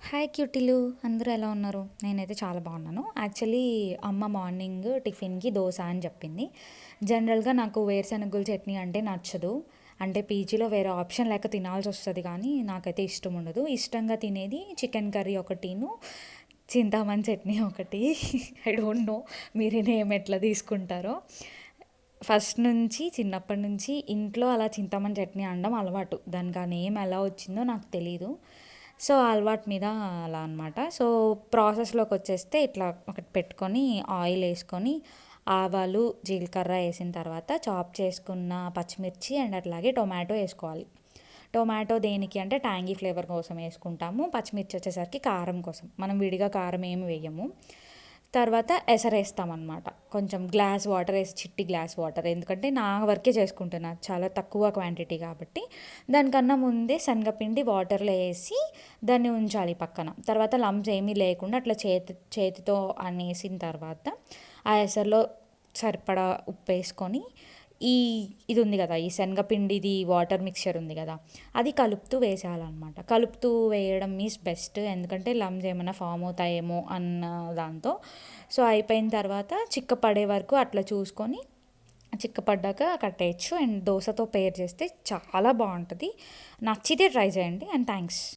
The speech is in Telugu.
హాయ్ క్యూటీలు అందరూ ఎలా ఉన్నారు? నేనైతే చాలా బాగున్నాను. యాక్చువల్లీ అమ్మ మార్నింగ్ టిఫిన్‌కి దోస అని చెప్పింది. జనరల్‌గా నాకు వేరుశనగుల చట్నీ అంటే నచ్చదు. అంటే పీజీలో వేరే ఆప్షన్ లేక తినాల్సొస్తది కానీ, నాకైతే ఇష్టం ఉండదు. ఇష్టంగా తినేది చికెన్ కర్రీ ఒకటిను, చింతామణి చట్నీ ఒకటి. ఐ డోంట్ నో మీరు నేమ్ ఎట్లా తీసుకుంటారో. ఫస్ట్ నుంచి చిన్నప్పటి నుంచి ఇంట్లో అలా చింతామణి చట్నీ అనడం అలవాటు. దానికి ఆ నేమ్ ఎలా వచ్చిందో నాకు తెలీదు. సో, ఆ అలవాటు మీద అలా అనమాట. సో, ప్రాసెస్‌లోకి వచ్చేస్తే ఇట్లా ఒకటి పెట్టుకొని ఆయిల్ ఏసుకొని, ఆవాలు, జీలకర్ర ఏసిన తర్వాత చాప్ చేసుకున్న పచ్చిమిర్చి అండ్ అట్లాగే టొమాటో ఏసుకోవాలి. టొమాటో దేనికి అంటే ట్యాంగీ ఫ్లేవర్ కోసం ఏసుకుంటాము. పచ్చిమిర్చి వచ్చేసరికి కారం కోసం. మనం విడిగా కారం ఏమి వేయము. తర్వాత ఎసరేస్తామన్నమాట. కొంచెం గ్లాస్ వాటర్ ఏసి చిట్టి గ్లాస్ వాటర్. ఎందుకంటే నా వరకే చేసుకుంటున్నా. చాలా తక్కువ క్వాంటిటీ కాబట్టి. దానికన్నా ముందే శనగపిండి వాటర్‌లో ఏసి దాన్ని ఉంచాలి పక్కన. తర్వాత లంప్స్ ఏమీ లేకుండా అట్లా చేతితో అనేసిన తర్వాత ఆ ఎసరులో సరిపడా ఉప్పేసుకొని ఈ ఇది ఉంది కదా! ఈ శనగపిండిది వాటర్ మిక్స్చర్ ఉంది కదా! అది కలుపుతూ వేసేయాలనమాట. కలుపుతూ వేయడం ఈజ్ బెస్ట్. ఎందుకంటే లంప్స్ ఏమన్నా ఫామ్ అవుతాయేమో అన్న దాంతో. సో, అయిపోయిన తర్వాత చిక్కపడే వరకు అట్లా చూసుకొని చిక్కపడ్డాక కట్టేయచ్చు. అండ్ దోసతో పేర్ చేస్తే చాలా బావుంటది. నచ్చితే ట్రై చేయండి. And thanks.